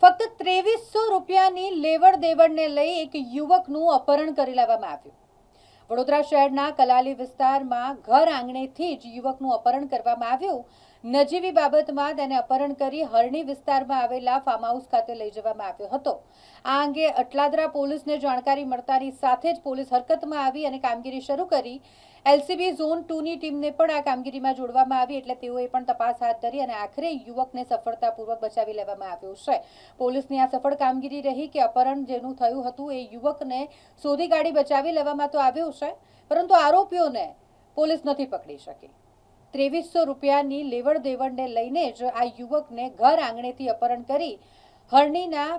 ફક્ત 2300 રૂપિયાની લેવડ દેવડને લઈ એક યુવકનું અપહરણ કરી લેવામાં આવ્યું। વડોદરા શહેરના કલાલી વિસ્તારમાં ઘર આંગણેથી જ યુવકનું અપહરણ કરવામાં આવ્યું। નજીવી બાબતમાં તેને અપહરણ કરી હરણી વિસ્તારમાં આવેલા ફાર્મ હાઉસ ખાતે લઈ જવામાં આવ્યો હતો। આ અંગે અટલાદરા પોલીસને જાણકારી મળતાની સાથે જ પોલીસ હરકતમાં આવી અને કામગીરી શરૂ કરી। એલસીબી ઝોન 2ની ટીમને પણ આ કામગીરીમાં જોડવામાં આવી એટલે તેઓએ પણ તપાસ હાથ ધરી અને આખરે યુવકને સફળતાપૂર્વક બચાવી લેવામાં આવ્યો છે। પોલીસની આ સફળ કામગીરી રહી કે અપહરણ જેનું થયું હતું એ યુવકને શોધી કાઢી બચાવી લેવામાં તો આવ્યો છે, પરંતુ આરોપીઓને પોલીસ નથી પકડી શકી। 2300 રૂપિયાની લેવડ દેવડને લઈને જ આ યુવકને ઘર આંગણેથી અપહરણ કરી હરણીના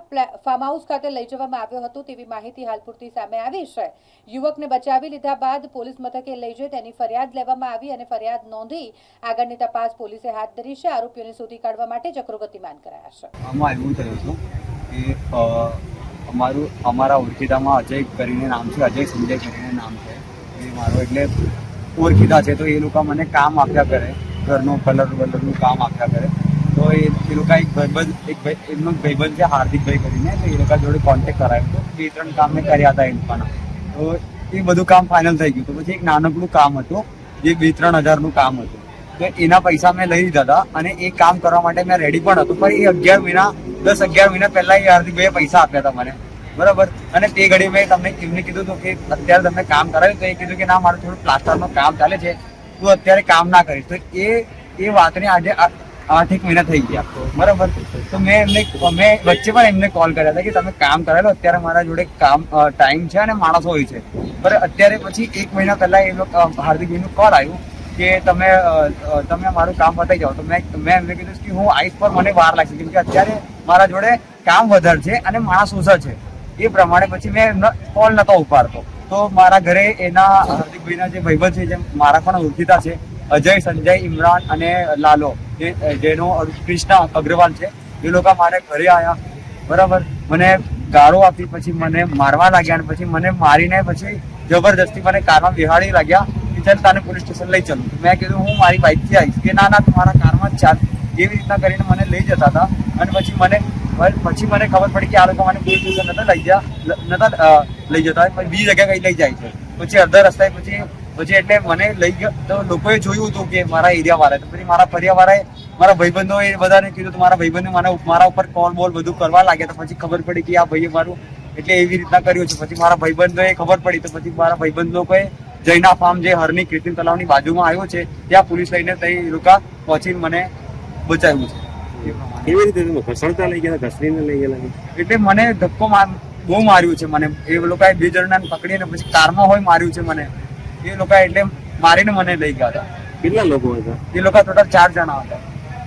ફાર્મ હાઉસ ખાતે લઈ જવામાં આવ્યો હતો તેવી માહિતી હાલ પૂરતી સામે આવી છે। યુવકને બચાવી લીધા બાદ પોલીસ મથકે લઈ જઈ તેની ફરિયાદ લેવામાં આવી અને ફરિયાદ નોંધી આગળની તપાસ પોલીસે હાથ ધરી છે। આરોપીઓને શોધી કાઢવા માટે ચક્રો ગતિમાન કરાયા છે। આમાં એવું થયું હતું કે અમારા ઓળખીતામાં અજય કરીને નામ છે, અજય સંજય કરીને નામ છે। એ મારો એટલે ઓળખીતા છે, તો એ લોકો મને કામ આપ્યા કરે, ઘરનું કલરનું કામ આપ્યા કરે। તો એ લોકો એમનો ભાઈબંધ છે હાર્દિકભાઈ કરીને, તો એ લોકો જોડે કોન્ટેક્ટ કરાવ્યો હતો। 2-3 કામ મેં કર્યા હતા એ લોકોના, તો એ બધું કામ ફાઇનલ થઈ ગયું। તો પછી એક નાનકડું કામ હતું જે 2-3 હજારનું કામ હતું, તો એના પૈસા મેં લઈ લીધા હતા અને એ કામ કરવા માટે મેં રેડી પણ હતો। પણ એ 10-11 મહિના પહેલા એ હાર્દિકભાઈએ પૈસા આપ્યા હતા મને, બરાબર। અને તે ઘડી મેં એમને કીધું હતું કે અત્યારે તમે કામ કરાવ્યું, તો એ કીધું કે ના, મારું થોડું પ્લાસ્ટરનું કામ ચાલે છે, તું અત્યારે કામ ના કરીશ। તો એ વાતને આજે 8 મહિના થઈ ગયા, બરાબર। તો મેં વચ્ચે પણ એમને કોલ કર્યા હતા કે તમે કામ કરાવેલો, અત્યારે મારા જોડે કામ ટાઈમ છે અને માણસો હોય છે, પણ અત્યારે પછી 1 મહિના પહેલા એ લોકો હાર્દિકભાઈનું કોલ આવ્યું કે તમે મારું કામ બતાવી જાઓ। તો મેં એમને કીધું કે હું આવીશ, પણ મને વાર લાગશે કેમ કે અત્યારે મારા જોડે કામ વધારે છે અને માણસ ઓછા છે। એ પ્રમાણે પછી મેં એમનો કોલ નહોતો ઉપાડતો। તો મારા ઘરે એના હાર્દિકભાઈના જે ભાઈબંધ છે, જે મારા પણ ઓળખીતા છે, અજય, સંજય, ઇમરાન અને લાલો, જેનો કૃષ્ણા અગ્રવાલ છે, એ લોકો મારે ઘરે આવ્યા, બરાબર। મને ગાળો આપી, પછી મને મારવા લાગ્યા અને પછી મને મારીને પછી જબરદસ્તી મને કારમાં બેહાડી લાગ્યા કે ચાલ તને પોલીસ સ્ટેશન લઈ ચાલું। મેં કીધું હું મારી બાઇકથી આવીશ, કે ના તું મારા કારમાં જ ચાલ। એવી રીતના કરીને મને લઈ જતા હતા અને પછી મને ખબર પડી કે આ લોકો મને પોલીસ સ્ટેશન નતા લઈ જતા, બીજી જગ્યાએ કઈ લઈ જાય છે। પછી અડધા રસ્તાએ પછી એટલે મને લઈ ગયો, તો લોકોએ જોયું હતું કે મારા એરિયા વાળા, તો પછી મારા ફરિયાવાળાએ મારા ભાઈબંધો એ બધાને કીધું, તો મારા ભાઈબંધો મારા ઉપર કોલ બોલ બધું કરવા લાગ્યા। તો પછી ખબર પડી કે આ ભાઈએ મારું એટલે એવી રીતના કર્યું છે। પછી મારા ભાઈબંધોએ ખબર પડી, તો પછી મારા ભાઈબંધ લોકોએ જૈના ફાર્મ જે હરની કૃત્રિમ તલાવની બાજુમાં આવ્યો છે ત્યાં પોલીસ લઈને તે લોકો પહોંચીને મને બચાવ્યું છે। કેવી રીતે તમે ઘસડતા લઈ ગયા, ઘસડીને લઈ ગયેલા? એટલે મને ધક્કો બહુ માર્યું છે મને, એ લોકોએ 2 જણાને પકડીને પછી કારમાં હોય માર્યું છે મને એ લોકોએ, એટલે મારીને મને લઈ ગયા હતા। કેટલા લોકો હતા? એ લોકો ટોટલ 4 જણા હતા।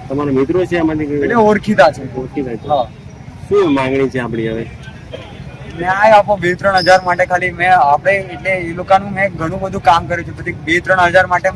તમારા મિત્રો છે આમાંથી? એટલે ઓળખીતા છે। ઓળખીતા છે। હા। શું માંગણી છે આપણી હવે? ન્યાય આપો 2-3 હજાર માટે ખાલી। આપણે એટલે એ લોકોનું મેં ઘણું બધું કામ કર્યું છે, પછી 2-3 હજાર માટે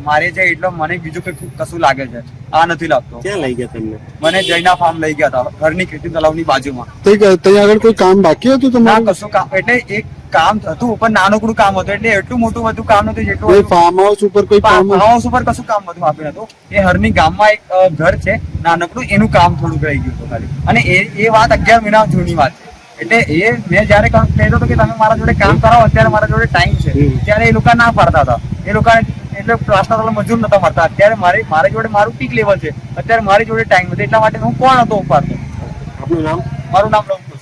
મારે છે એટલે મને બીજું કશું લાગે છે, આ નથી લાગતો। ક્યાં લઈ ગયા તમને? મને જૈના ફાર્મ લઈ ગયા હતા, ઘરની કૃત્રિમ તલાવની બાજુમાં। ત્યાં આગળ કોઈ કામ બાકી હતું તમારું? ના, કશું કામ એટલે એક કામ હતું પણ નાનકડું કામ હતું, એટલે એટલું મોટું બધું કામ નતું જેટલું ફાર્મ હાઉસ ઉપર કોઈ ફાર્મ હાઉસ ઉપર કશું કામ બધું આપ્યું હતું। એ હરની ગામમાં એક ઘર છે નાનકડું, એનું કામ થોડુંક રહી ગયું હતું ખાલી। અને એ વાત 11 મહિના જૂની વાત છે। એટલે મેં જયારે કહેતો હતો કે તમે મારા જોડે કામ કરાવો, અત્યારે મારા જોડે ટાઈમ છે, ત્યારે એ લોકો ના પાડતા હતા। એ લોકો એટલે પ્લાસ્ટર મજૂર નતા મળતા। અત્યારે મારી જોડે મારું પીક લેવલ છે, અત્યારે મારી જોડે ટાઈમ નથી, એટલા માટે હું કોણ હતો ઉપાડતો। આપનું નામ? મારું નામ રઘુ।